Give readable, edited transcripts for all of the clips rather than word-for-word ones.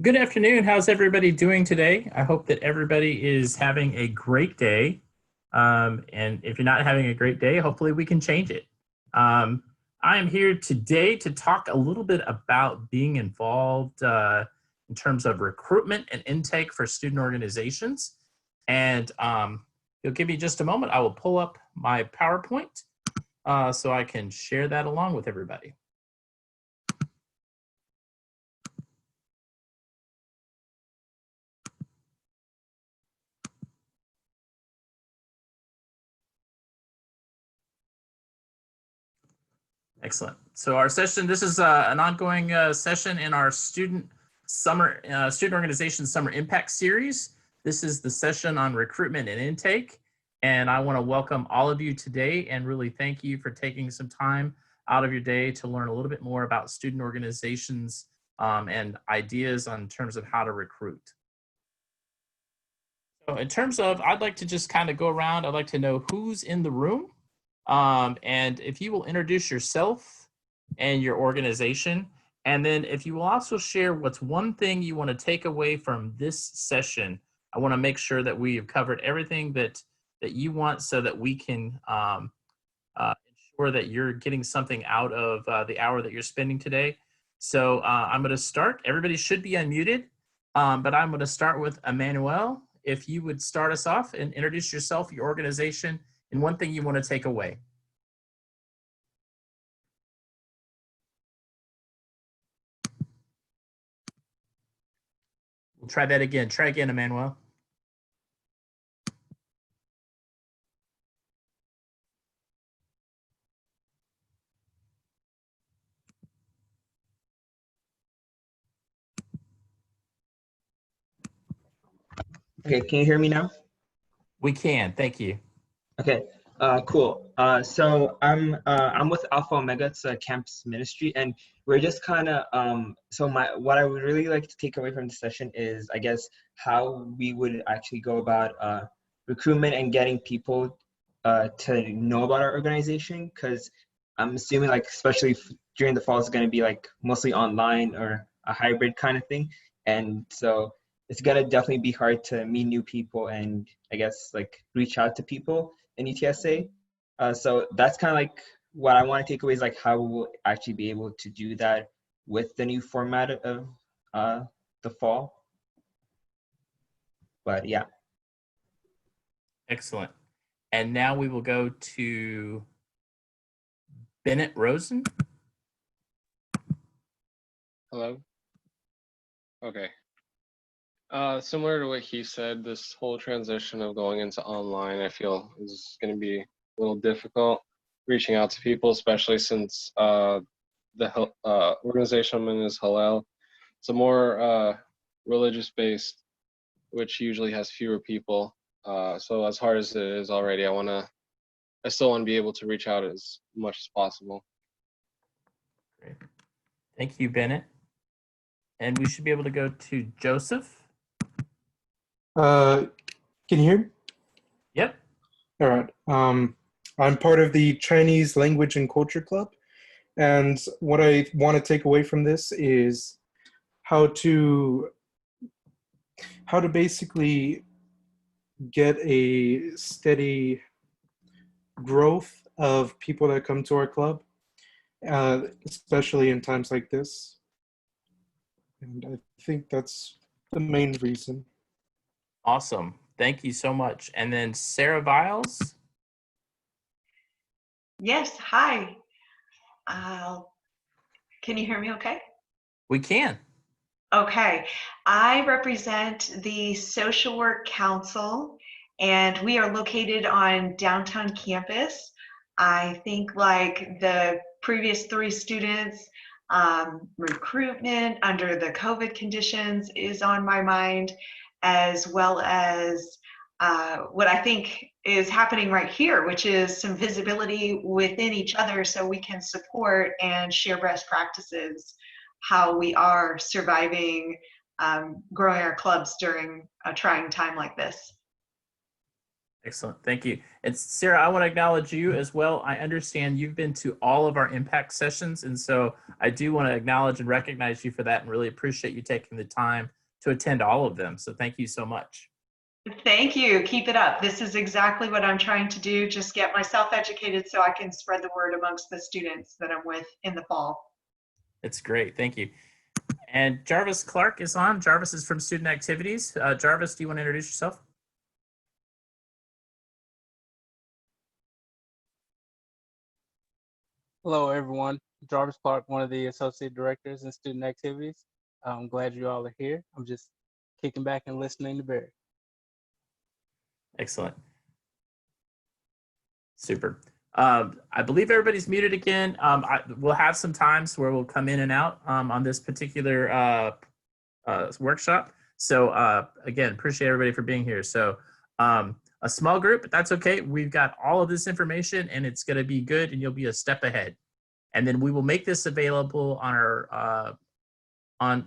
Good afternoon. How's everybody doing today? I hope that everybody is having a great day. And if you're not having a great day, hopefully we can change it. Um, I am here today to talk a little bit about being involved in terms of recruitment and intake for student organizations. And you'll give me just a moment. I will pull up my PowerPoint so I can share that along with everybody. Excellent. So our session, this is an ongoing session in our student organization summer impact series. This is the session on recruitment and intake. And I want to welcome all of you today and really thank you for taking some time out of your day to learn a little bit more about student organizations and ideas on terms of how to recruit. So in terms of, I'd like to just kind of go around. I'd like to know who's in the room. And if you will introduce yourself and your organization, and then if you will also share what's one thing you want to take away from this session. I want to make sure that we have covered everything that you want so that we can ensure that you're getting something out of the hour that you're spending today. So I'm going to start. Everybody should be unmuted, but I'm going to start with Emmanuel. If you would start us off and introduce yourself, your organization, and one thing you want to take away. We'll try that again. Try again, Emmanuel. Okay, can you hear me now? We can, thank you. Okay, cool. So I'm with Alpha Omega. It's a campus ministry, and we're just kind of what I would really like to take away from this session is, I guess, how we would actually go about recruitment and getting people to know about our organization. Because I'm assuming, like, especially during the fall, it's going to be like mostly online or a hybrid kind of thing, and so it's gonna definitely be hard to meet new people and, I guess, like, reach out to people in UTSA. So that's kind of like what I want to take away is like how we'll actually be able to do that with the new format of the fall. But yeah. Excellent. And now we will go to Bennett Rosen. Hello? Okay. Similar to what he said, this whole transition of going into online, I feel is going to be a little difficult reaching out to people, especially since the organization I'm in is Hillel. It's a more religious-based, which usually has fewer people. So as hard as it is already, I still want to be able to reach out as much as possible. Great. Thank you, Bennett. And we should be able to go to Joseph. Can you hear me? Yep. All right. I'm part of the Chinese Language and Culture Club. And what I want to take away from this is how to basically get a steady growth of people that come to our club, especially in times like this. And I think that's the main reason. Awesome. Thank you so much. And then Sarah Viles. Yes, hi. Can you hear me okay? We can. Okay. I represent the Social Work Council, and we are located on downtown campus. I think, like the previous three students, recruitment under the COVID conditions is on my mind, as well as what I think is happening right here, which is some visibility within each other so we can support and share best practices, how we are surviving, growing our clubs during a trying time like this. Excellent. Thank you. And Sarah, I want to acknowledge you as well. I understand you've been to all of our impact sessions. And so I do want to acknowledge and recognize you for that and really appreciate you taking the time to attend all of them. So thank you so much. Thank you. Keep it up. This is exactly what I'm trying to do. Just get myself educated so I can spread the word amongst the students that I'm with in the fall. It's great. Thank you. And Jarvis Clark is on. Jarvis is from Student Activities. Jarvis, do you want to introduce yourself? Hello, everyone. Jarvis Clark, one of the Associate Directors in Student Activities. I'm glad you all are here. I'm just kicking back and listening to Barry. Excellent. Super. I believe everybody's muted again. We'll have some times where we'll come in and out on this particular workshop. So again, appreciate everybody for being here. So a small group, but that's okay. We've got all of this information and it's going to be good and you'll be a step ahead. And then we will make this available on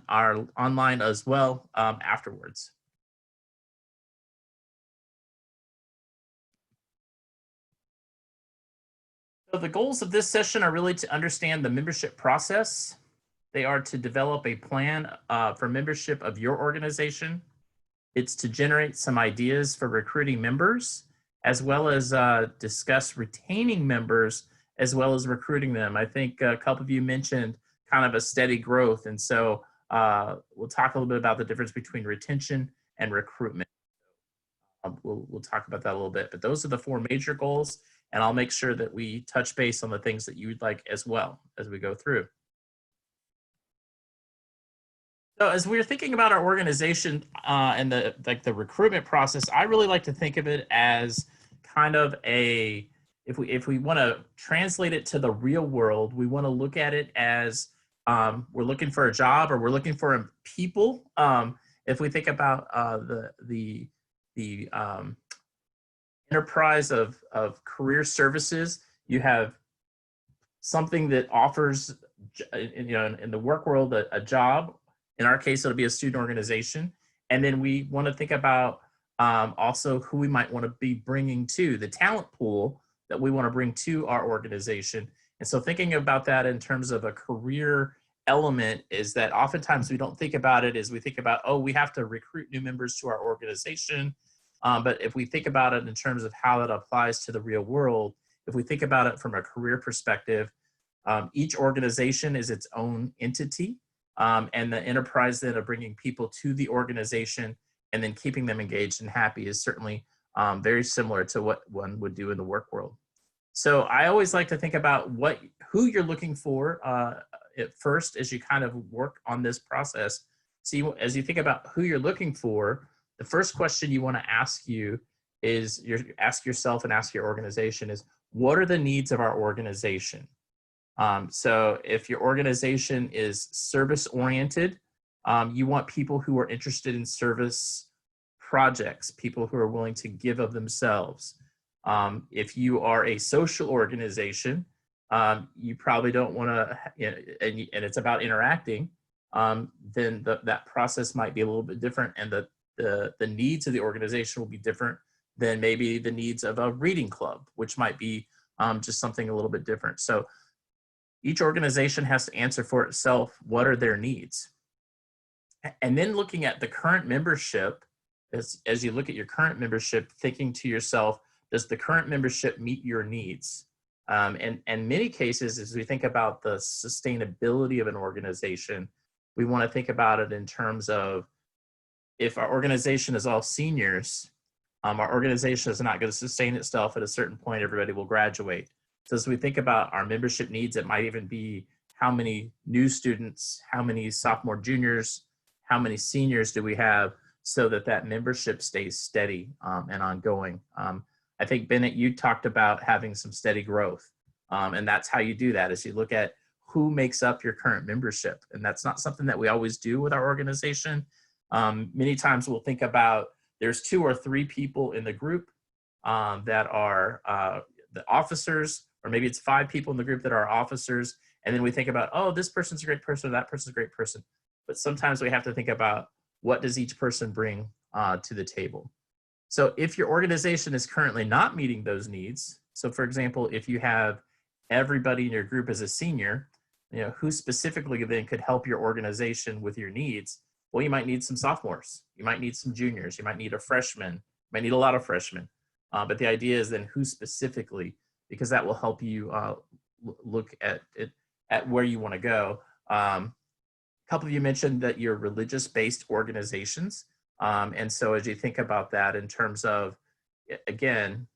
our online as well afterwards. So the goals of this session are really to understand the membership process. They are to develop a plan for membership of your organization. It's to generate some ideas for recruiting members, as well as discuss retaining members, as well as recruiting them. I think a couple of you mentioned kind of a steady growth. And so we'll talk a little bit about the difference between retention and recruitment. We'll talk about that a little bit, but those are the 4 major goals. And I'll make sure that we touch base on the things that you would like as well as we go through. So as we're thinking about our organization and the recruitment process, I really like to think of it as kind of a, if we want to translate it to the real world, we want to look at it as we're looking for a job or we're looking for people. If we think about the enterprise of career services, you have something that offers, in the work world, a job. In our case, it'll be a student organization. And then we want to think about also who we might want to be bringing to the talent pool that we want to bring to our organization. And so thinking about that in terms of a career element is that oftentimes we don't think about it as we think about, oh, we have to recruit new members to our organization. But if we think about it in terms of how that applies to the real world, if we think about it from a career perspective, each organization is its own entity. And the enterprise then of bringing people to the organization and then keeping them engaged and happy is certainly very similar to what one would do in the work world. So I always like to think about who you're looking for at first as you kind of work on this process. So as you think about who you're looking for, the first question you want to ask ask yourself and ask your organization is, what are the needs of our organization? So if your organization is service oriented, you want people who are interested in service projects, people who are willing to give of themselves. If you are a social organization, you probably don't want to, and it's about interacting, then that process might be a little bit different, and the needs of the organization will be different than maybe the needs of a reading club, which might be just something a little bit different. So each organization has to answer for itself, what are their needs? And then looking at the current membership, as you look at your current membership, thinking to yourself, does the current membership meet your needs? And many cases, as we think about the sustainability of an organization, we want to think about it in terms of, if our organization is all seniors, our organization is not going to sustain itself. At a certain point, everybody will graduate. So as we think about our membership needs, it might even be how many new students, how many sophomore, juniors, how many seniors do we have, so that membership stays steady and ongoing. I think, Bennett, you talked about having some steady growth. And that's how you do that, is you look at who makes up your current membership. And that's not something that we always do with our organization. Many times we'll think about, there's 2 or 3 people in the group that are the officers, or maybe it's 5 people in the group that are officers. And then we think about, oh, this person's a great person, or that person's a great person. But sometimes we have to think about, what does each person bring to the table? So if your organization is currently not meeting those needs, so for example, if you have everybody in your group as a senior, who specifically then could help your organization with your needs? Well, you might need some sophomores, you might need some juniors, you might need a freshman, you might need a lot of freshmen. But the idea is then who specifically, because that will help you look at it, at where you want to go. A couple of you mentioned that you're religious-based organizations. And so as you think about that in terms of, again,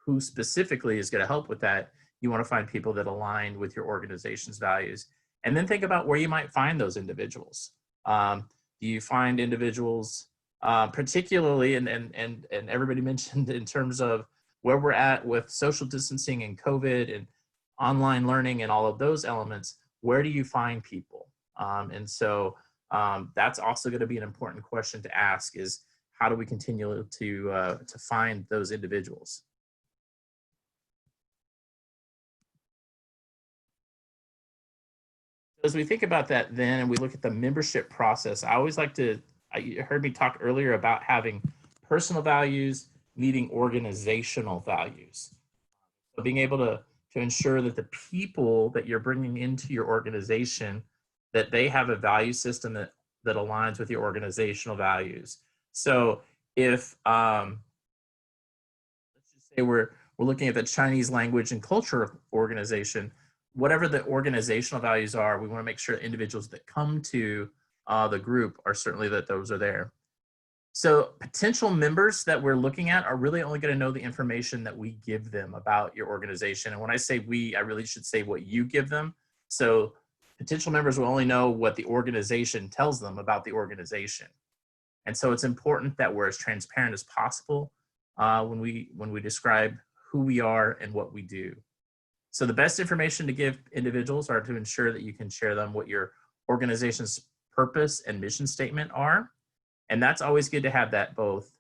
who specifically is going to help with that, you want to find people that align with your organization's values. And then think about where you might find those individuals. Do you find individuals, particularly, and everybody mentioned in terms of where we're at with social distancing and COVID and online learning and all of those elements, where do you find people? And so that's also going to be an important question to ask, is how do we continue to find those individuals? As we think about that then, and we look at the membership process, I always like to, you heard me talk earlier about having personal values meeting organizational values. So being able to ensure that the people that you're bringing into your organization, that they have a value system that aligns with your organizational values. So if, let's just say we're looking at the Chinese language and culture organization, whatever the organizational values are, we want to make sure individuals that come to the group are certainly that those are there. So potential members that we're looking at are really only going to know the information that we give them about your organization. And when I say we, I really should say what you give them. So potential members will only know what the organization tells them about the organization. And so it's important that we're as transparent as possible when we describe who we are and what we do. So the best information to give individuals are to ensure that you can share them what your organization's purpose and mission statement are. And that's always good to have that both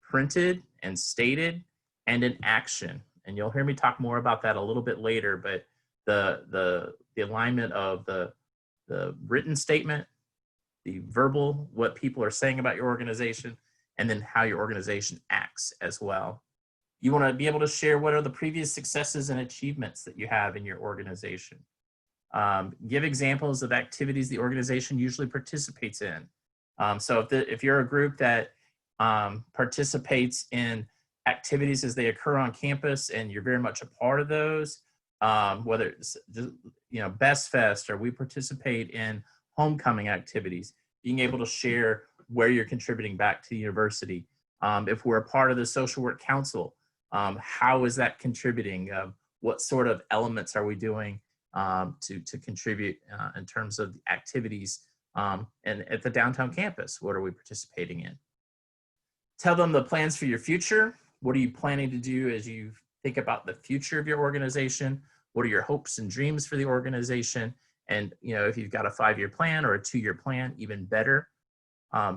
printed and stated and in action. And you'll hear me talk more about that a little bit later, but the alignment of the written statement, the verbal, what people are saying about your organization, and then how your organization acts as well. You want to be able to share what are the previous successes and achievements that you have in your organization. Give examples of activities the organization usually participates in. So if you're a group that participates in activities as they occur on campus and you're very much a part of those, whether it's Best Fest or we participate in homecoming activities, being able to share where you're contributing back to the university. If we're a part of the social work council, how is that contributing? What sort of elements are we doing to contribute in terms of the activities? And at the downtown campus, what are we participating in? Tell them the plans for your future. What are you planning to do as you think about the future of your organization? What are your hopes and dreams for the organization? And if you've got a 5-year plan or a 2-year plan, even better.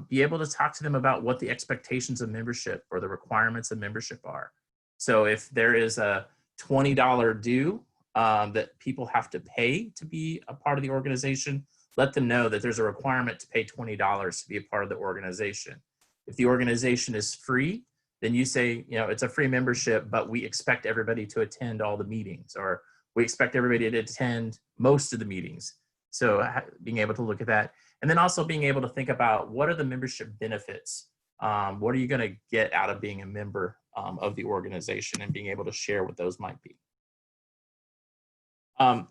Be able to talk to them about what the expectations of membership or the requirements of membership are. So if there is a $20 due that people have to pay to be a part of the organization, let them know that there's a requirement to pay $20 to be a part of the organization. If the organization is free, then you say, it's a free membership, but we expect everybody to attend all the meetings, or we expect everybody to attend most of the meetings. So being able to look at that. And then also being able to think about what are the membership benefits? What are you going to get out of being a member of the organization, and being able to share what those might be.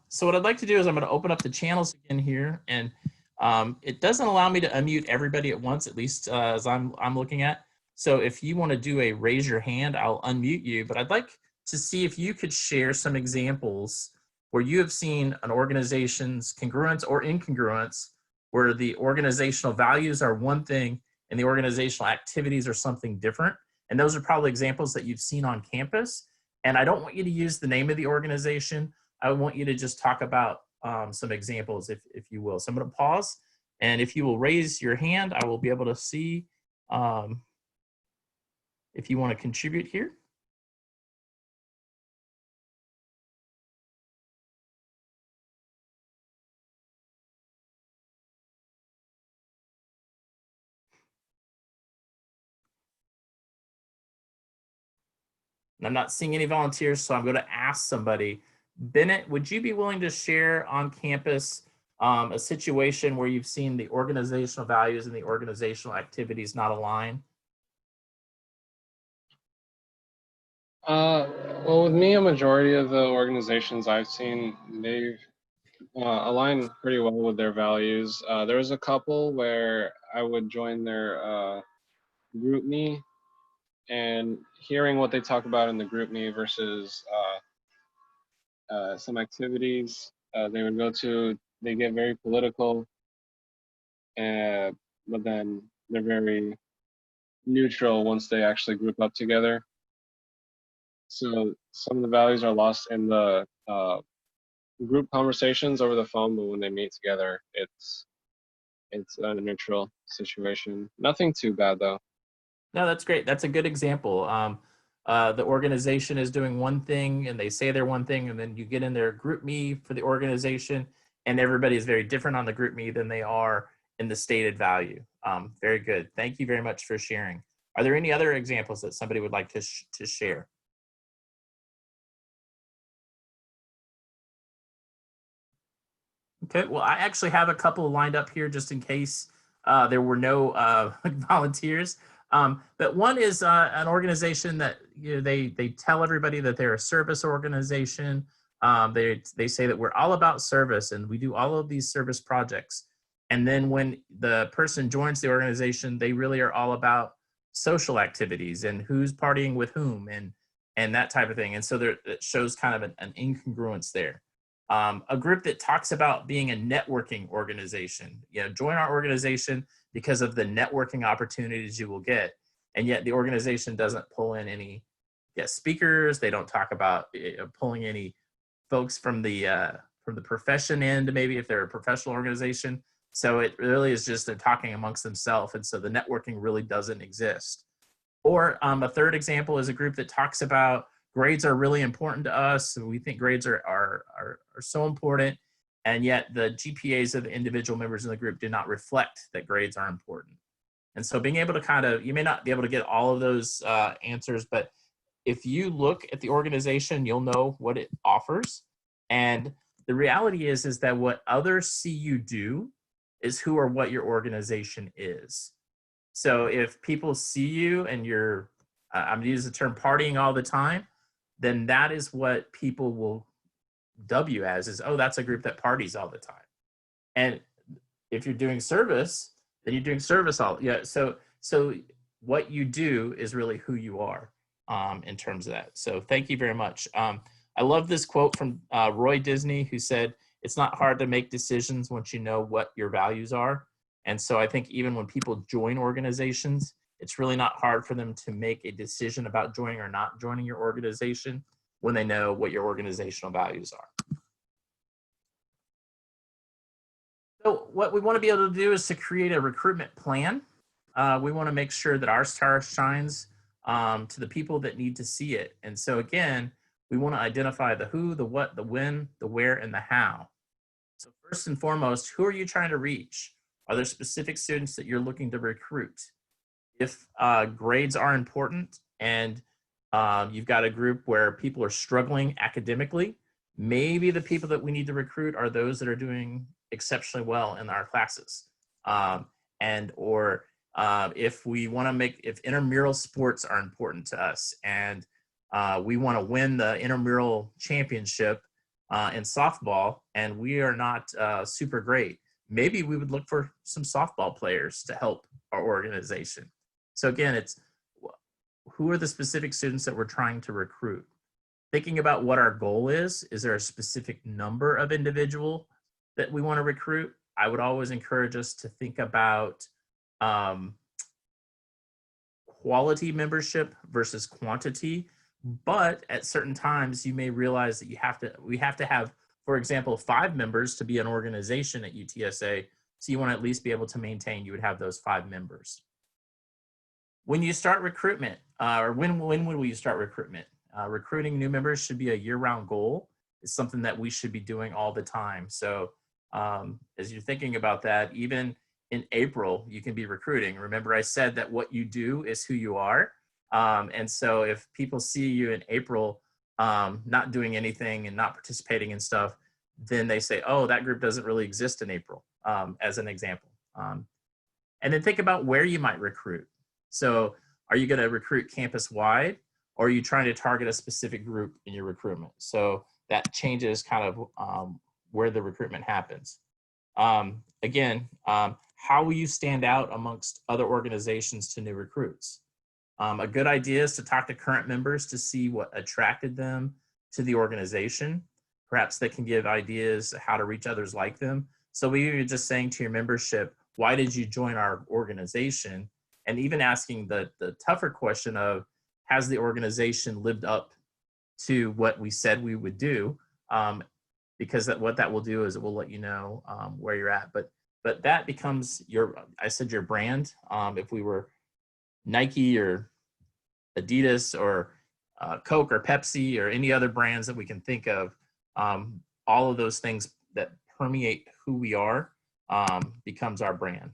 So what I'd like to do is I'm going to open up the channels again here, and it doesn't allow me to unmute everybody at once, at least as I'm looking at. So if you want to do a raise your hand, I'll unmute you, but I'd like to see if you could share some examples where you have seen an organization's congruence or incongruence, where the organizational values are one thing and the organizational activities are something different. And those are probably examples that you've seen on campus. And I don't want you to use the name of the organization. I want you to just talk about some examples, if you will. So I'm going to pause, and if you will raise your hand, I will be able to see if you want to contribute here. And I'm not seeing any volunteers, so I'm going to ask somebody. Bennett, would you be willing to share on campus a situation where you've seen the organizational values and the organizational activities not align? Well, with me, a majority of the organizations I've seen, they've align pretty well with their values. There was a couple where I would join their group me, and hearing what they talk about in the group me versus some activities they would go to, they get very political, but then they're very neutral once they actually group up together. So some of the values are lost in the group conversations over the phone, but when they meet together, it's a neutral situation. Nothing too bad though. No, that's great. That's a good example. The organization is doing one thing and they say they're one thing, and then you get in their group me for the organization, and everybody is very different on the group me than they are in the stated value. Very good. Thank you very much for sharing. Are there any other examples that somebody would like to share? Okay, well, I actually have a couple lined up here just in case there were no volunteers. But one is an organization that they tell everybody that they're a service organization. They say that we're all about service and we do all of these service projects. And then when the person joins the organization, they really are all about social activities and who's partying with whom and that type of thing. And so it shows kind of an incongruence there. A group that talks about being a networking organization. Join our organization because of the networking opportunities you will get. And yet the organization doesn't pull in any guest speakers. They don't talk about pulling any folks from the profession end, maybe if they're a professional organization. So it really is just they're talking amongst themselves. And so the networking really doesn't exist. Or a third example is a group that talks about grades are really important to us. We think grades are so important, and yet the GPAs of the individual members in the group do not reflect that grades are important. And so being able to you may not be able to get all of those answers, but if you look at the organization, you'll know what it offers. And the reality is that what others see you do is who or what your organization is. So if people see you and you're, I'm going to use the term partying all the time, then that is what people will W as is, oh, that's a group that parties all the time. And if you're doing service, then you're doing service So what you do is really who you are in terms of that. So thank you very much. I love this quote from Roy Disney, who said, it's not hard to make decisions once you know what your values are. And so I think even when people join organizations, it's really not hard for them to make a decision about joining or not joining your organization when they know what your organizational values are. So what we want to be able to do is to create a recruitment plan. We want to make sure that our star shines to the people that need to see it. And so again, we want to identify the who, the what, the when, the where, and the how. So first and foremost, who are you trying to reach? Are there specific students that you're looking to recruit? If grades are important and you've got a group where people are struggling academically, maybe the people that we need to recruit are those that are doing exceptionally well in our classes. If we want to if intramural sports are important to us and we want to win the intramural championship in softball and we are not super great, maybe we would look for some softball players to help our organization. So again, it's who are the specific students that we're trying to recruit? Thinking about what our goal is there a specific number of individual that we want to recruit? I would always encourage us to think about quality membership versus quantity, but at certain times you may realize that we have to have, for example, 5 members to be an organization at UTSA. So you want to at least be able to maintain, you would have those 5 members. When you start recruitment, or when will you start recruitment? Recruiting new members should be a year-round goal. It's something that we should be doing all the time. So as you're thinking about that, even in April, you can be recruiting. Remember, I said that what you do is who you are. And so if people see you in April not doing anything and not participating in stuff, then they say, oh, that group doesn't really exist in April, as an example. And then think about where you might recruit. So are you going to recruit campus wide, or are you trying to target a specific group in your recruitment? So that changes kind of where the recruitment happens. Again, how will you stand out amongst other organizations to new recruits? A good idea is to talk to current members to see what attracted them to the organization. Perhaps they can give ideas how to reach others like them. So we were just saying to your membership, why did you join our organization? And even asking the tougher question of, has the organization lived up to what we said we would do? Because what that will do is it will let you know where you're at. But that becomes I said your brand. If we were Nike or Adidas or Coke or Pepsi or any other brands that we can think of, all of those things that permeate who we are becomes our brand.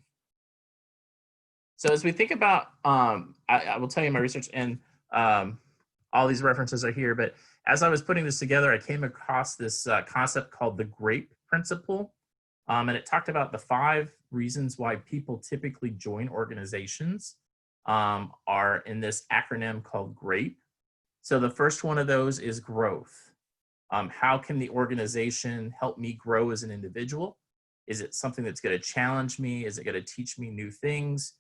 So as we think about, I will tell you my research, and all these references are here, but as I was putting this together, I came across this concept called the Grape Principle. And it talked about the 5 reasons why people typically join organizations are in this acronym called GRAPE. So the first one of those is growth. How can the organization help me grow as an individual? Is it something that's going to challenge me? Is it going to teach me new things?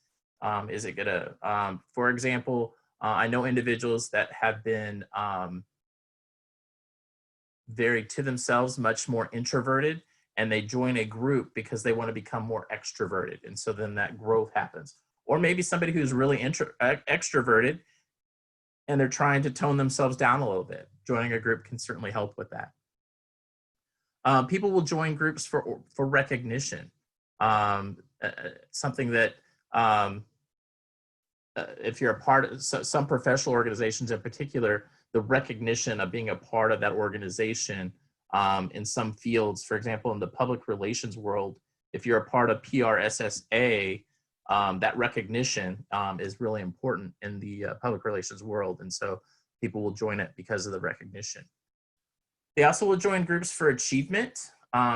Is it going to, for example, I know individuals that have been very to themselves, much more introverted, and they join a group because they want to become more extroverted. And so then that growth happens. Or maybe somebody who's really extroverted and they're trying to tone themselves down a little bit. Joining a group can certainly help with that. People will join groups for recognition. Something that if you're a part of some professional organizations in particular, the recognition of being a part of that organization in some fields, for example, in the public relations world, if you're a part of PRSSA, that recognition is really important in the public relations world. And so people will join it because of the recognition. They also will join groups for achievement,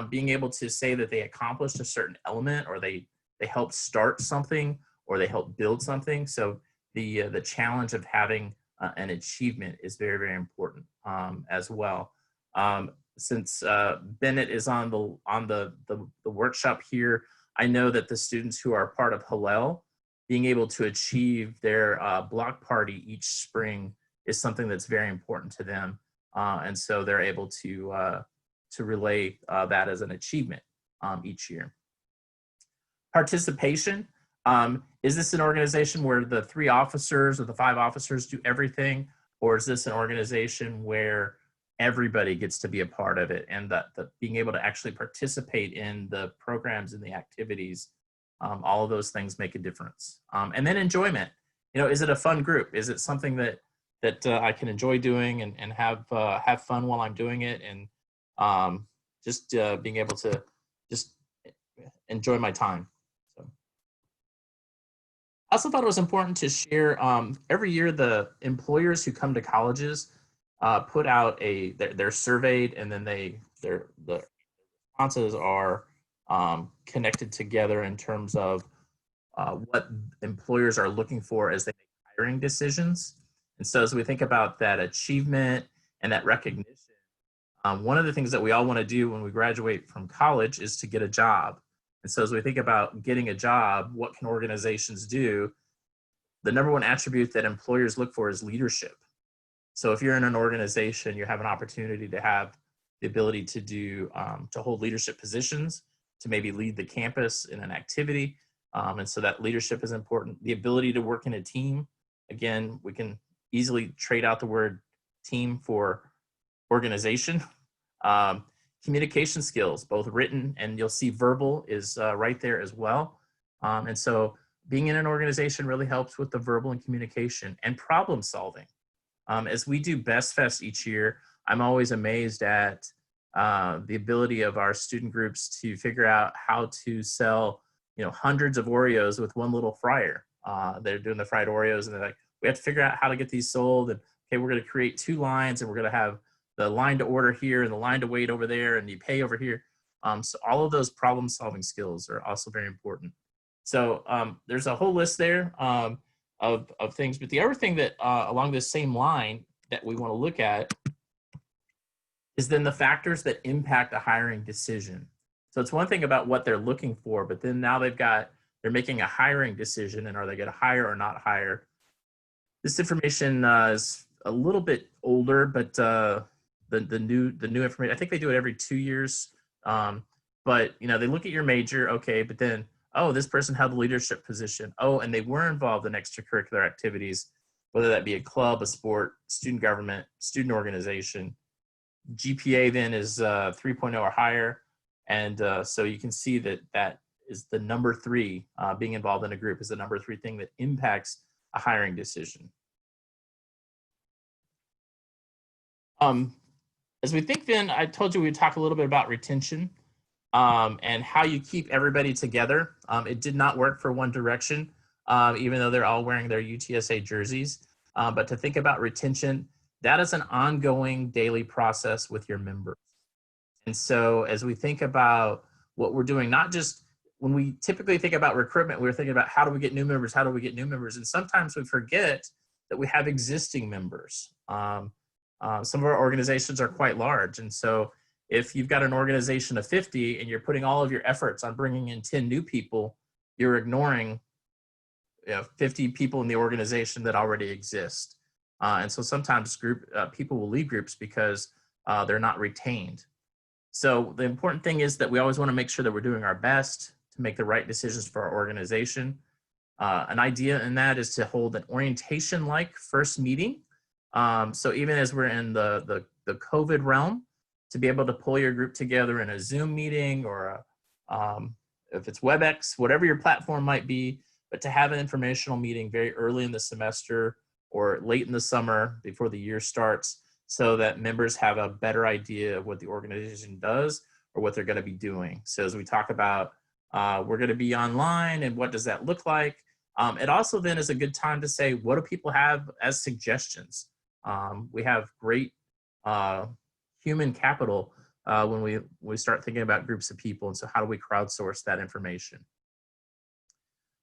being able to say that they accomplished a certain element, or they helped start something, or they helped build something. So the challenge of having an achievement is very, very important as well. Since Bennett is on the workshop here, I know that the students who are part of Hillel, being able to achieve their block party each spring is something that's very important to them. And so they're able to relay that as an achievement each year. Participation. Is this an organization where the 3 officers or the 5 officers do everything? Or is this an organization where everybody gets to be a part of it, and that being able to actually participate in the programs and the activities, all of those things make a difference. And then enjoyment. Is it a fun group? Is it something that I can enjoy doing and have fun while I'm doing it, and just being able to just enjoy my time. So I also thought it was important to share, every year the employers who come to colleges put out they're surveyed, and then the responses are connected together in terms of what employers are looking for as they make hiring decisions. And so as we think about that achievement and that recognition, one of the things that we all want to do when we graduate from college is to get a job. And so as we think about getting a job, what can organizations do? The number one attribute that employers look for is leadership. So if you're in an organization, you have an opportunity to have the ability to to hold leadership positions, to maybe lead the campus in an activity. And so that leadership is important. The ability to work in a team. Again, we can easily trade out the word team for organization. Communication skills, both written, and you'll see verbal is right there as well. And so being in an organization really helps with the verbal and communication and problem solving. As we do Best Fest each year, I'm always amazed at the ability of our student groups to figure out how to sell, hundreds of Oreos with one little fryer. They're doing the fried Oreos, and they're like, we have to figure out how to get these sold. And okay, we're going to create 2 lines, and we're going to have the line to order here and the line to wait over there, and you pay over here. So all of those problem solving skills are also very important. So there's a whole list there of things. But the other thing that along this same line that we want to look at is then the factors that impact a hiring decision. So it's one thing about what they're looking for, but then now they're making a hiring decision, and are they going to hire or not hire? This information is a little bit older, but the new information, I think they do it every 2 years. But they look at your major, okay, but then, oh, this person held a leadership position. Oh, and they were involved in extracurricular activities, whether that be a club, a sport, student government, student organization. GPA then is 3.0 or higher. And so you can see that is the number 3, being involved in a group is the number 3 thing that impacts a hiring decision. As we think then, I told you we'd talk a little bit about retention and how you keep everybody together. It did not work for One Direction, even though they're all wearing their UTSA jerseys. But to think about retention, that is an ongoing daily process with your members. And so as we think about what we're doing, not just when we typically think about recruitment, we're thinking about how do we get new members? How do we get new members? And sometimes we forget that we have existing members. Some of our organizations are quite large. And so if you've got an organization of 50 and you're putting all of your efforts on bringing in 10 new people, you're ignoring 50 people in the organization that already exist. And so sometimes people will leave groups because they're not retained. So the important thing is that we always want to make sure that we're doing our best to make the right decisions for our organization. An idea in that is to hold an orientation-like first meeting. So even as we're in the COVID realm, to be able to pull your group together in a Zoom meeting or if it's WebEx, whatever your platform might be, but to have an informational meeting very early in the semester or late in the summer before the year starts, so that members have a better idea of what the organization does or what they're going to be doing. So as we talk about, we're going to be online and what does that look like? It also then is a good time to say, what do people have as suggestions? We have great human capital when we start thinking about groups of people. And so how do we crowdsource that information?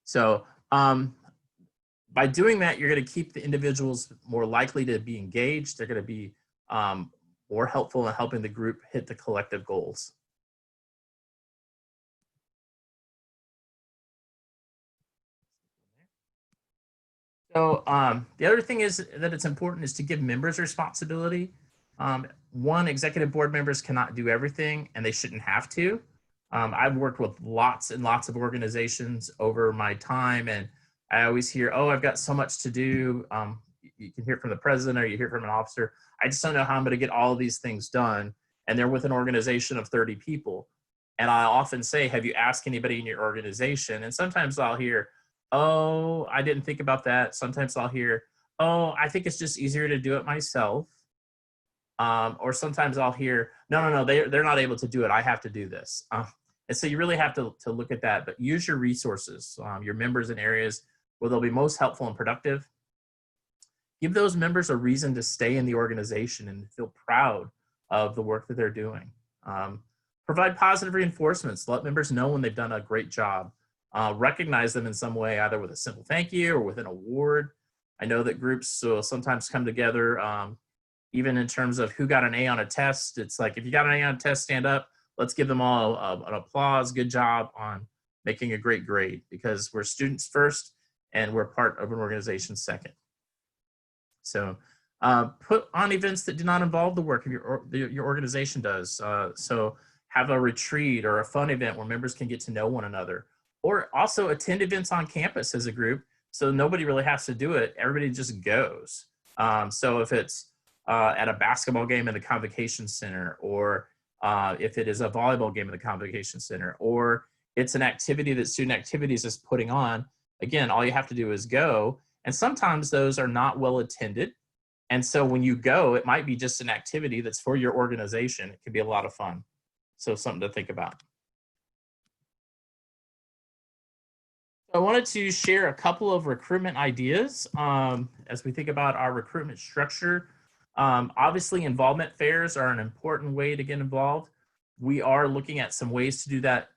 So by doing that, you're going to keep the individuals more likely to be engaged. They're going to be more helpful in helping the group hit the collective goals. So the other thing is that it's important is to give members responsibility. One, executive board members cannot do everything, and they shouldn't have to. I've worked with lots and lots of organizations over my time, and I always hear, oh, I've got so much to do. You can hear from the president or you hear from an officer. I just don't know how I'm going to get all of these things done. And they're with an organization of 30 people. And I often say, have you asked anybody in your organization? And sometimes I'll hear, oh, I didn't think about that. Sometimes I'll hear, oh, I think it's just easier to do it myself. Or sometimes I'll hear, no, they're not able to do it. I have to do this. And so you really have to look at that, but use your resources, your members in areas where they'll be most helpful and productive. Give those members a reason to stay in the organization and feel proud of the work that they're doing. Provide positive reinforcements. Let members know when they've done a great job. Recognize them in some way, either with a simple thank you or with an award. I know that groups will sometimes come together, even in terms of who got an A on a test. It's like, if you got an A on a test, stand up. Let's give them all an applause. Good job on making a great grade, because we're students first and we're part of an organization second. So put on events that do not involve the work of your organization does. So have a retreat or a fun event where members can get to know one another, or also attend events on campus as a group. So nobody really has to do it. Everybody just goes. So if it's at a basketball game in the Convocation Center, or if it is a volleyball game in the Convocation Center, or it's an activity that Student Activities is putting on, again, all you have to do is go. And sometimes those are not well attended. And so when you go, it might be just an activity that's for your organization. It can be a lot of fun. So something to think about. I wanted to share a couple of recruitment ideas as we think about our recruitment structure. Obviously, involvement fairs are an important way to get involved. We are looking at some ways to do that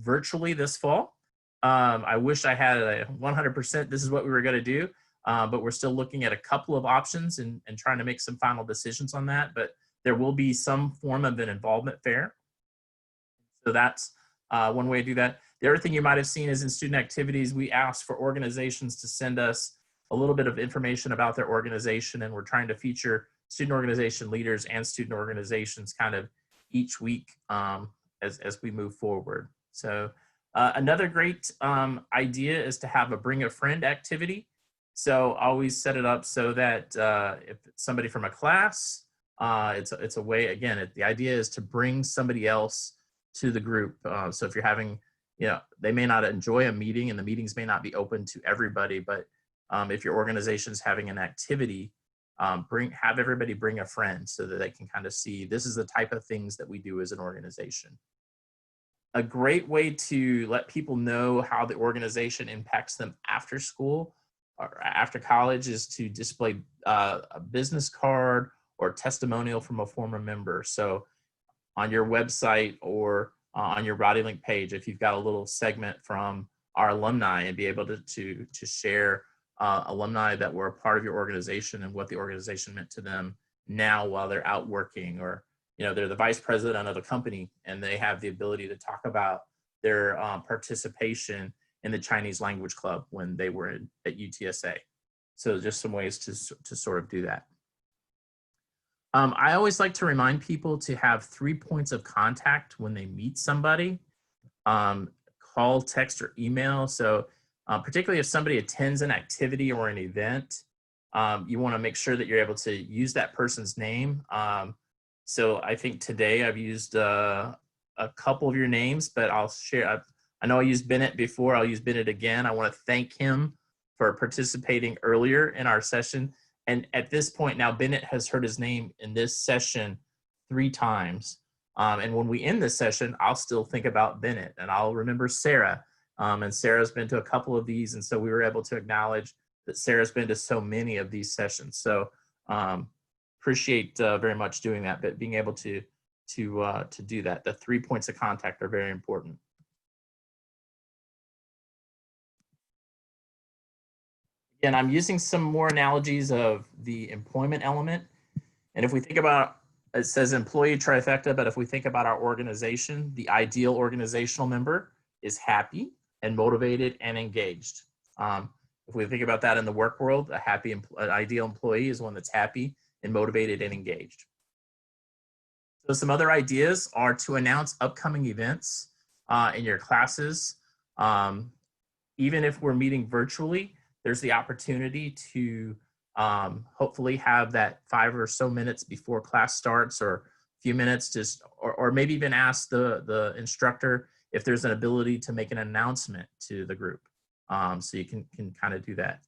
virtually this fall. I wish I had a 100% this is what we were going to do, but we're still looking at a couple of options and trying to make some final decisions on that. But there will be some form of an involvement fair. So that's one way to do that. The other thing you might have seen is in student activities, we asked for organizations to send us a little bit of information about their organization, and we're trying to feature student organization leaders and student organizations kind of each week as we move forward. So another great idea is to have a bring a friend activity. So always set it up so that if it's somebody from a class, it's a way, again, the idea is to bring somebody else to the group. So if you're having, they may not enjoy a meeting and the meetings may not be open to everybody, but if your organization is having an activity, have everybody bring a friend so that they can kind of see this is the type of things that we do as an organization. A great way to let people know how the organization impacts them after school or after college is to display a business card or testimonial from a former member. So on your website or on your Roddy Link page, if you've got a little segment from our alumni and be able to share alumni that were a part of your organization and what the organization meant to them now while they're out working, or they're the vice president of a company and they have the ability to talk about their participation in the Chinese language club when they were at UTSA. So just some ways to sort of do that. I always like to remind people to have 3 points of contact when they meet somebody, call, text, or email. So particularly if somebody attends an activity or an event, you want to make sure that you're able to use that person's name. So I think today I've used a couple of your names, but I'll share. I know I used Bennett before. I'll use Bennett again. I want to thank him for participating earlier in our session. And at this point now, Bennett has heard his name in this session 3 times. And when we end this session, I'll still think about Bennett and I'll remember Sarah. And Sarah's been to a couple of these. And so we were able to acknowledge that Sarah's been to so many of these sessions. So appreciate very much doing that, but being able to do that. The 3 points of contact are very important. Again, I'm using some more analogies of the employment element. And if we think about, it says employee trifecta, but if we think about our organization, the ideal organizational member is happy and motivated and engaged. If we think about that in the work world, an ideal employee is one that's happy and motivated and engaged. So some other ideas are to announce upcoming events in your classes. Even if we're meeting virtually, there's the opportunity to hopefully have that 5 or so minutes before class starts, or a few minutes just, or maybe even ask the instructor if there's an ability to make an announcement to the group. So you can kind of do that.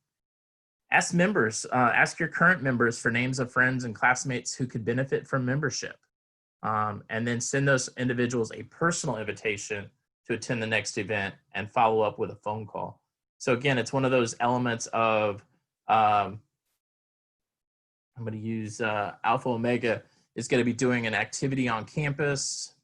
Ask members, ask your current members for names of friends and classmates who could benefit from membership. And then send those individuals a personal invitation to attend the next event and follow up with a phone call. So again, it's one of those elements of, I'm going to use Alpha Omega is going to be doing an activity on campus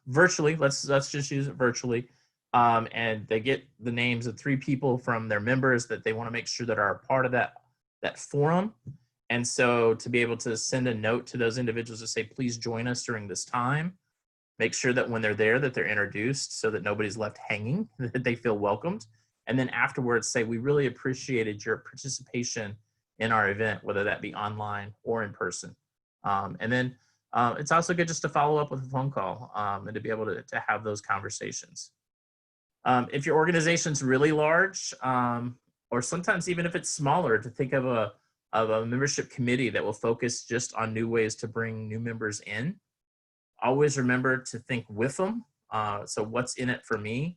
virtually. Let's just use it virtually. And they get the names of 3 people from their members that they want to make sure that are a part of that forum. And so to be able to send a note to those individuals to say, please join us during this time. Make sure that when they're there that they're introduced so that nobody's left hanging, that they feel welcomed. And then afterwards say, we really appreciated your participation in our event, whether that be online or in person. And then it's also good just to follow up with a phone call and to be able to have those conversations. If your organization's really large, or sometimes even if it's smaller, to think of a membership committee that will focus just on new ways to bring new members in. Always remember to think with them. So what's in it for me?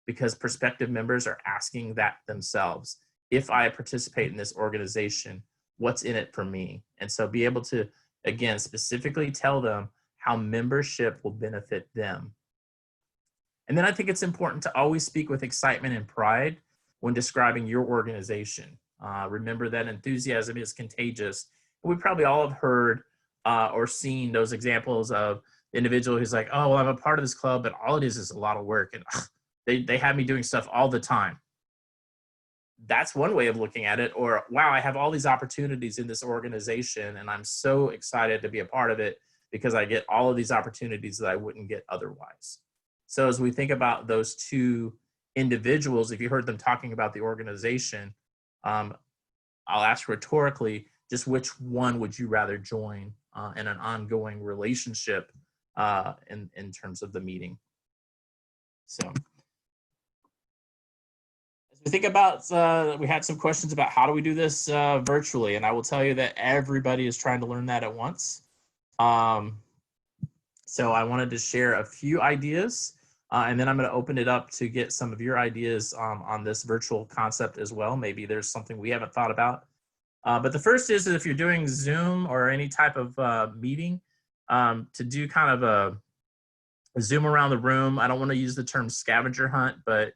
Because prospective members are asking that themselves. If I participate in this organization, what's in it for me? And so be able to, again, specifically tell them how membership will benefit them. And then I think it's important to always speak with excitement and pride when describing your organization. Remember that enthusiasm is contagious. We probably all have heard or seen those examples of the individual who's like, oh, well, I'm a part of this club, but all it is a lot of work. And they have me doing stuff all the time. That's one way of looking at it. Or, wow, I have all these opportunities in this organization and I'm so excited to be a part of it because I get all of these opportunities that I wouldn't get otherwise. So as we think about those two individuals, if you heard them talking about the organization, I'll ask rhetorically, just which one would you rather join in an ongoing relationship in terms of the meeting? So as we think about, we had some questions about how do we do this virtually, and I will tell you that everybody is trying to learn that at once. So I wanted to share a few ideas, and then I'm going to open it up to get some of your ideas on this virtual concept as well. Maybe there's something we haven't thought about. But the first is that if you're doing Zoom or any type of meeting, to do kind of a Zoom around the room. I don't want to use the term scavenger hunt, but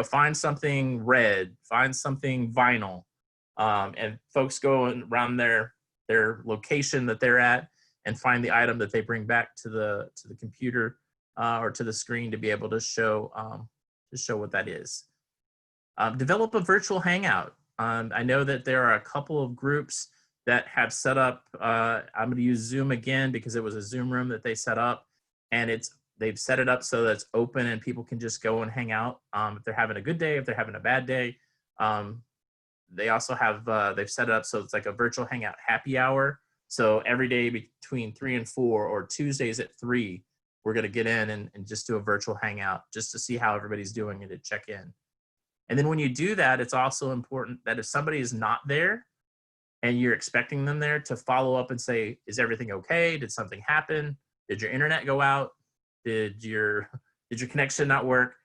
find something red, find something vinyl, and folks go around their location that they're at and find the item that they bring back to the computer or to the screen to be able to show what that is. Develop a virtual hangout. I know that there are a couple of groups that have set up, I'm going to use Zoom again because it was a Zoom room that they set up, and they've set it up so that it's open and people can just go and hang out if they're having a good day, if they're having a bad day. They also have, they've set it up so it's like a virtual hangout happy hour. So every day between 3 and 4 or Tuesdays at 3, we're going to get in and just do a virtual hangout just to see how everybody's doing and to check in. And then when you do that, it's also important that if somebody is not there and you're expecting them there, to follow up and say, is everything okay? Did something happen? Did your internet go out? Did your connection not work?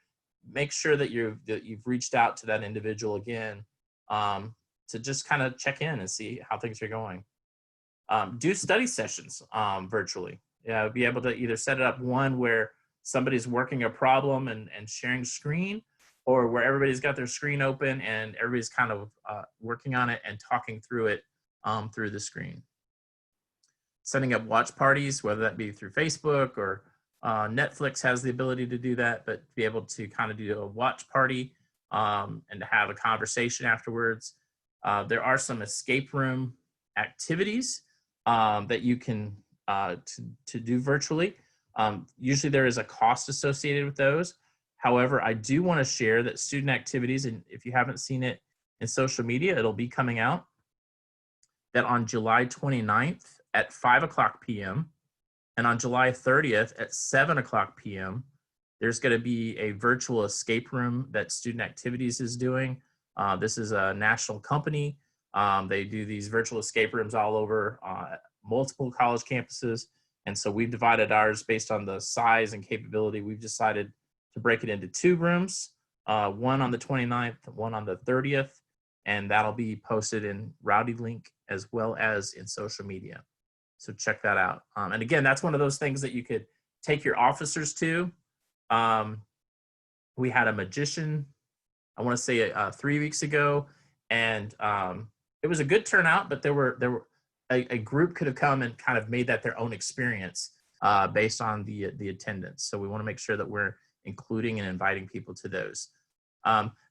Make sure that you've reached out to that individual again to just kind of check in and see how things are going. Do study sessions virtually. Be able to either set it up one where somebody's working a problem and sharing screen, or where everybody's got their screen open and everybody's kind of working on it and talking through it through the screen. Setting up watch parties, whether that be through Facebook or Netflix has the ability to do that, but be able to kind of do a watch party and to have a conversation afterwards. There are some escape room activities that you can to do virtually. Usually there is a cost associated with those. However, I do want to share that student activities, and if you haven't seen it in social media, it'll be coming out, that on July 29th at 5:00 p.m. and on July 30th at 7:00 p.m., there's going to be a virtual escape room that Student Activities is doing. This is a national company. They do these virtual escape rooms all over multiple college campuses. And so we've divided ours based on the size and capability. We've decided to break it into 2 rooms, one on the 29th, one on the 30th, and that'll be posted in Rowdy Link as well as in social media. So check that out. And again, that's one of those things that you could take your officers to. We had a magician, I want to say 3 weeks ago, and it was a good turnout, but there were a group could have come and kind of made that their own experience based on the attendance. So we want to make sure that we're including and inviting people to those.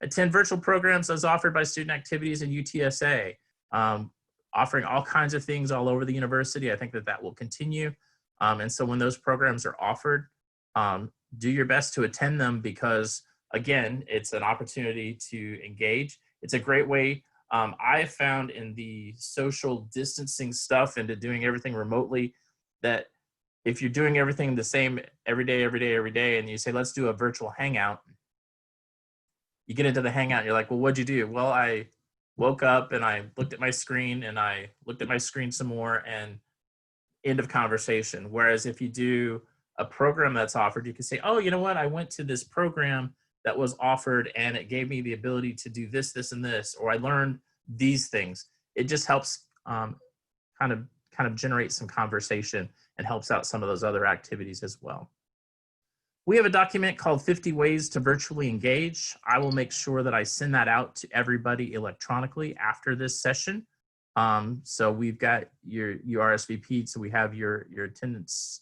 Attend virtual programs as offered by Student Activities and UTSA, offering all kinds of things all over the university. I think that will continue. And so when those programs are offered, do your best to attend them because, again, it's an opportunity to engage. It's a great way. I have found in the social distancing stuff and to doing everything remotely that if you're doing everything the same every day, and you say, let's do a virtual hangout, you get into the hangout and you're like, well, what'd you do? Well, I woke up and I looked at my screen and I looked at my screen some more and end of conversation. Whereas if you do a program that's offered, you can say, oh, you know what? I went to this program that was offered and it gave me the ability to do this, this, and this, or I learned these things. It just helps kind of generate some conversation and helps out some of those other activities as well. We have a document called 50 Ways to Virtually Engage. I will make sure that I send that out to everybody electronically after this session. So we've got you RSVP'd, so we have your attendance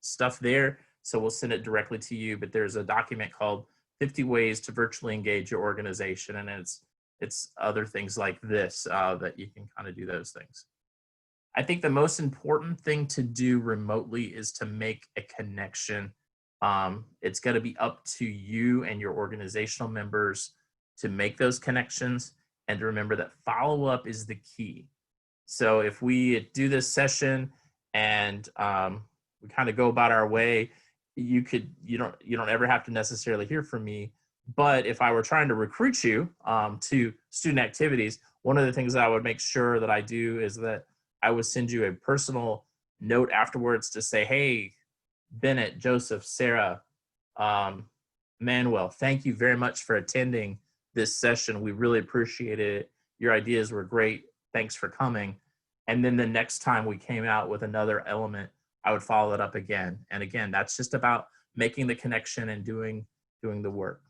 stuff there. So we'll send it directly to you, but there's a document called 50 Ways to Virtually Engage Your Organization, and it's other things like this that you can kind of do those things. I think the most important thing to do remotely is to make a connection. It's going to be up to you and your organizational members to make those connections, and to remember that follow-up is the key. So if we do this session and we kind of go about our way, you don't ever have to necessarily hear from me. But if I were trying to recruit you to student activities, one of the things that I would make sure that I do is that I would send you a personal note afterwards to say, hey, Bennett, Joseph, Sarah, Manuel, thank you very much for attending this session. We really appreciated it. Your ideas were great. Thanks for coming. And then the next time we came out with another element, I would follow it up again. And again, that's just about making the connection and doing the work.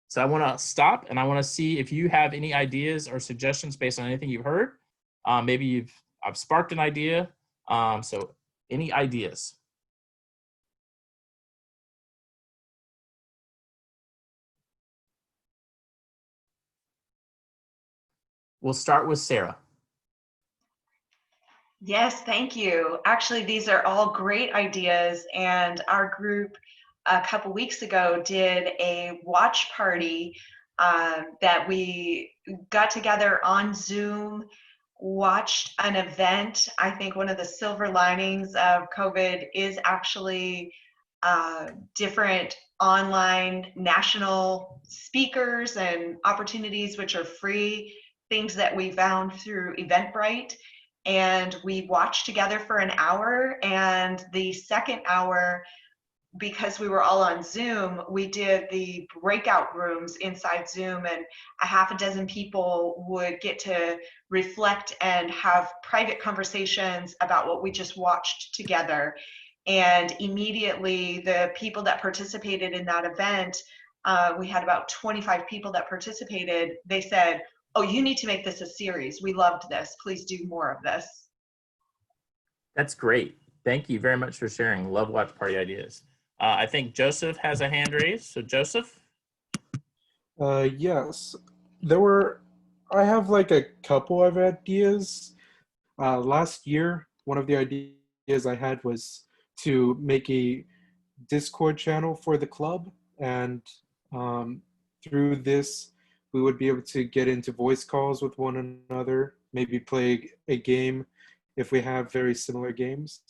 So I want to stop and I want to see if you have any ideas or suggestions based on anything you've heard. Maybe I've sparked an idea. So any ideas? We'll start with Sarah. Yes, thank you. Actually, these are all great ideas. And our group a couple weeks ago did a watch party that we got together on Zoom, watched an event. I think one of the silver linings of COVID is actually different online national speakers and opportunities which are free, things that we found through Eventbrite. And we watched together for an hour, and the second hour, because we were all on Zoom, we did the breakout rooms inside Zoom, and a half a dozen people would get to reflect and have private conversations about what we just watched together. And immediately the people that participated in that event, we had about 25 people that participated, they said, oh, you need to make this a series. We loved this. Please do more of this. That's great. Thank you very much for sharing. Love watch party ideas. I think Joseph has a hand raised. So Joseph? Yes. I have like a couple of ideas. Last year, one of the ideas I had was to make a Discord channel for the club. And through this, we would be able to get into voice calls with one another, maybe play a game if we have very similar games.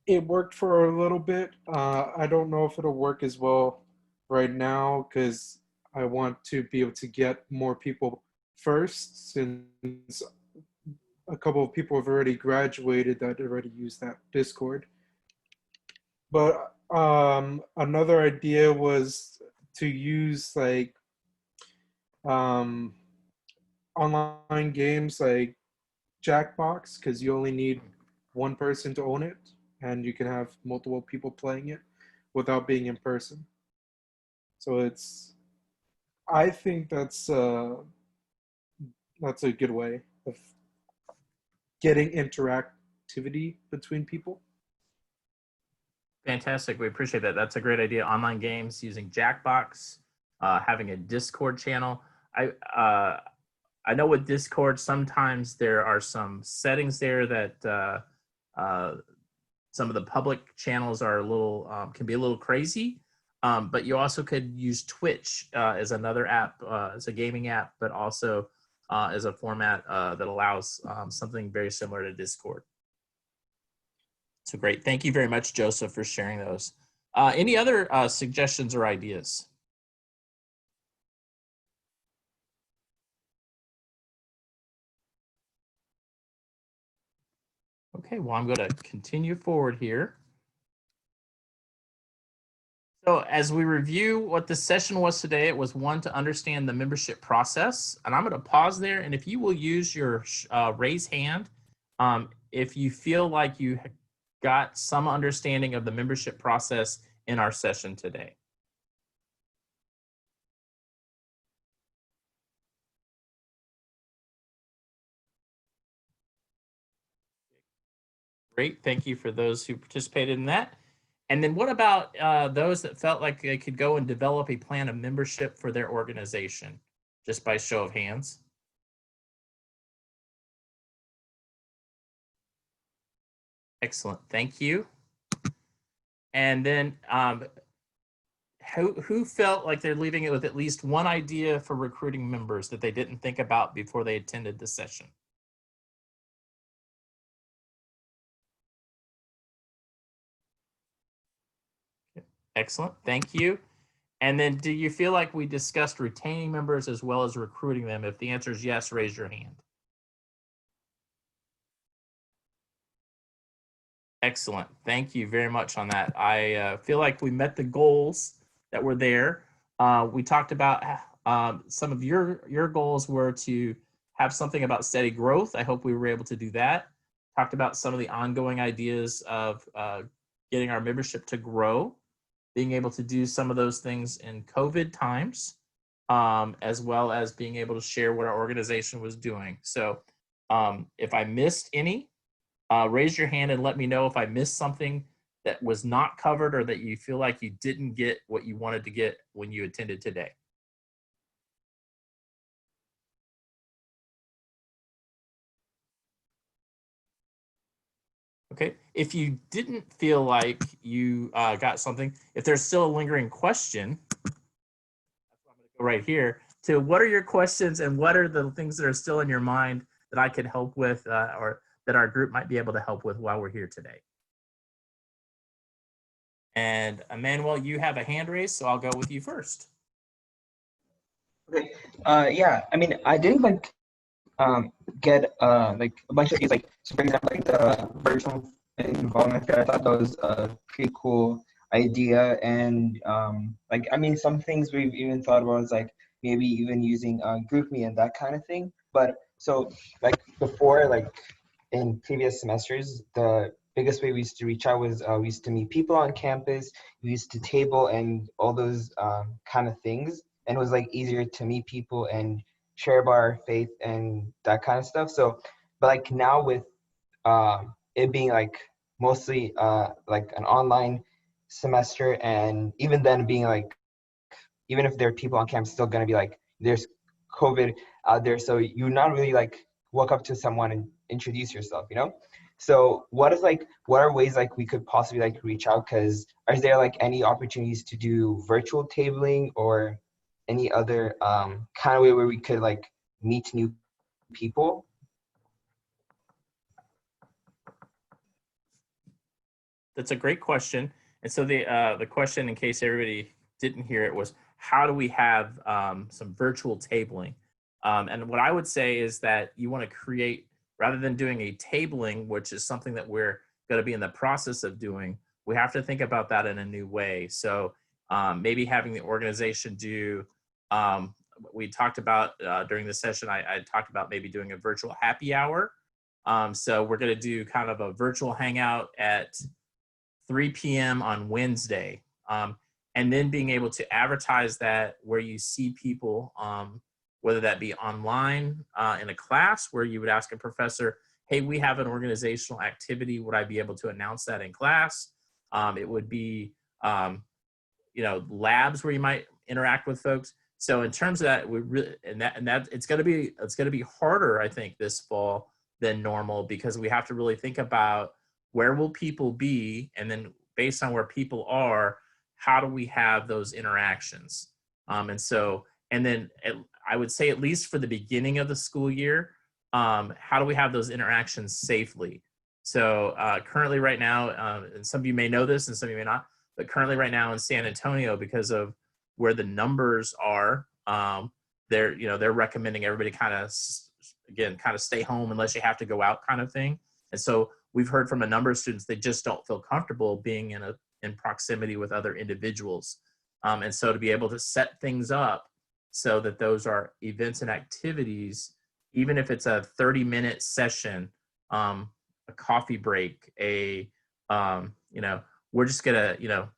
It worked for a little bit. I don't know if it'll work as well right now because I want to be able to get more people first, since a couple of people have already graduated that already use that Discord. But another idea was to use like online games like Jackbox, because you only need one person to own it and you can have multiple people playing it without being in person. So I think that's a good way of getting interactivity between people. Fantastic. We appreciate that. That's a great idea. Online games using Jackbox, having a Discord channel. I know with Discord, sometimes there are some settings there that some of the public channels are can be a little crazy. But you also could use Twitch as another app, as a gaming app, but also as a format that allows something very similar to Discord. So great. Thank you very much, Joseph, for sharing those. Any other suggestions or ideas? Okay, well, I'm going to continue forward here. So as we review what the session was today, it was one, to understand the membership process. And I'm going to pause there. And if you will use your raise hand, if you feel like you got some understanding of the membership process in our session today? Great, thank you for those who participated in that. And then what about those that felt like they could go and develop a plan of membership for their organization, just by show of hands? Excellent, thank you. And then who felt like they're leaving it with at least one idea for recruiting members that they didn't think about before they attended the session? Excellent, thank you. And then do you feel like we discussed retaining members as well as recruiting them? If the answer is yes, raise your hand. Excellent, thank you very much on that. I feel like we met the goals that were there. We talked about some of your goals were to have something about steady growth. I hope we were able to do that. Talked about some of the ongoing ideas of getting our membership to grow, being able to do some of those things in COVID times, as well as being able to share what our organization was doing. So if I missed any, raise your hand and let me know if I missed something that was not covered or that you feel like you didn't get what you wanted to get when you attended today. Okay, if you didn't feel like you got something, if there's still a lingering question, I'm going to go right here to what are your questions and what are the things that are still in your mind that I could help with or that our group might be able to help with while we're here today. And Emmanuel, you have a hand raised, so I'll go with you first. Okay. Yeah. I mean, I didn't like get like a bunch of these, like, so for example, like the virtual involvement fair. I thought that was a pretty cool idea, and like, I mean, some things we've even thought about is like maybe even using GroupMe and that kind of thing. But so like before, like in previous semesters, the biggest way we used to reach out was we used to meet people on campus, we used to table and all those kind of things, and it was like easier to meet people and share about our faith and that kind of stuff. So, but like now with it being like mostly like an online semester, and even then being like, even if there are people on campus, still gonna be like there's COVID out there, so you're not really like walk up to someone and introduce yourself, you know? So what are ways like we could possibly like reach out? Because are there like any opportunities to do virtual tabling or any other kind of way where we could like meet new people? That's a great question. And so the question, in case everybody didn't hear it, was how do we have some virtual tabling? And what I would say is that you want to create, rather than doing a tabling, which is something that we're going to be in the process of doing, we have to think about that in a new way. So maybe having the organization do, we talked about during the session, I talked about maybe doing a virtual happy hour. So we're going to do kind of a virtual hangout at 3 p.m. on Wednesday. And then being able to advertise that where you see people, whether that be online in a class where you would ask a professor, hey, we have an organizational activity. Would I be able to announce that in class? It would be, labs where you might interact with folks. So in terms of that, we really, and that it's going to be harder, I think, this fall than normal, because we have to really think about where will people be, and then based on where people are, how do we have those interactions? And then I would say, at least for the beginning of the school year, how do we have those interactions safely? So currently right now, and some of you may know this and some of you may not, but currently right now in San Antonio, because of where the numbers are, they're recommending everybody kind of stay home unless you have to go out, kind of thing. And so we've heard from a number of students, they just don't feel comfortable being in proximity with other individuals. And so to be able to set things up so that those are events and activities, even if it's a 30-minute session, a coffee break, a You know, we're just gonna, you know,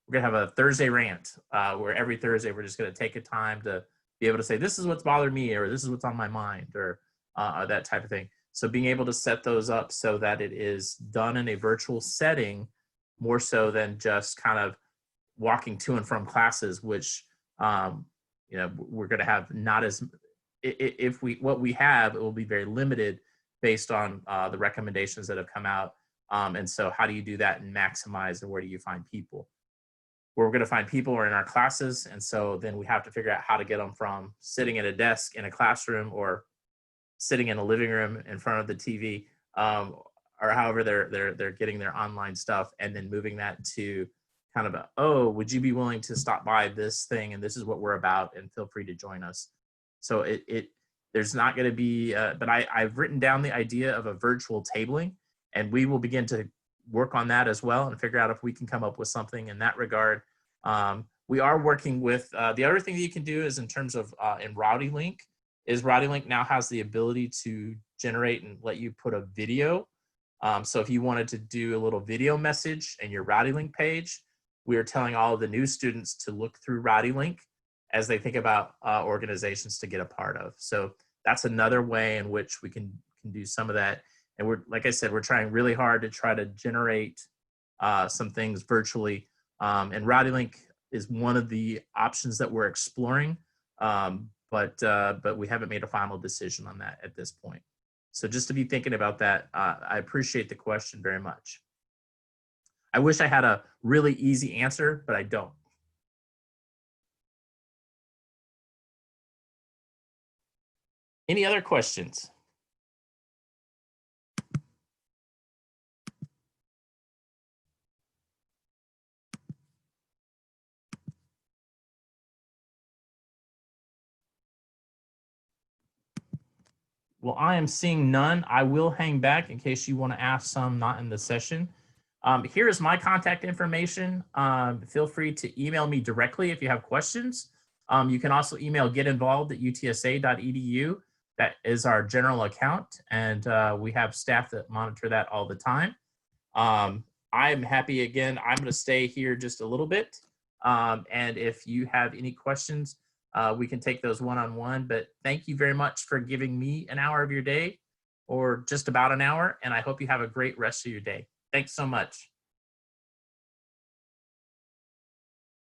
we're gonna have a Thursday rant where every Thursday we're just gonna take a time to be able to say, this is what's bothered me, or this is what's on my mind, or that type of thing. So being able to set those up so that it is done in a virtual setting, more so than just kind of walking to and from classes, which you know, we're going to have not as, if we, what we have, it will be very limited based on the recommendations that have come out. And so how do you do that and maximize, and where do you find people? Where we're going to find people are in our classes. And so then we have to figure out how to get them from sitting at a desk in a classroom or sitting in a living room in front of the TV, or however they're getting their online stuff, and then moving that to kind of a, oh, would you be willing to stop by this thing, and this is what we're about, and feel free to join us. So there's not going to be, but I've written down the idea of a virtual tabling, and we will begin to work on that as well and figure out if we can come up with something in that regard. We are working with, the other thing that you can do is in terms of in RowdyLink, is RowdyLink now has the ability to generate and let you put a video. So if you wanted to do a little video message in your RowdyLink page, we are telling all of the new students to look through RowdyLink as they think about organizations to get a part of. So that's another way in which we can do some of that. And we're, like I said, we're trying really hard to try to generate some things virtually. And RowdyLink is one of the options that we're exploring. But we haven't made a final decision on that at this point. So just to be thinking about that, I appreciate the question very much. I wish I had a really easy answer, but I don't. Any other questions? Well, I am seeing none. I will hang back in case you want to ask some not in the session. Here is my contact information. Feel free to email me directly if you have questions. You can also email getinvolved@utsa.edu. That is our general account, and we have staff that monitor that all the time. I'm happy, again, I'm going to stay here just a little bit. And if you have any questions, we can take those one-on-one, but thank you very much for giving me an hour of your day, or just about an hour, and I hope you have a great rest of your day. Thanks so much.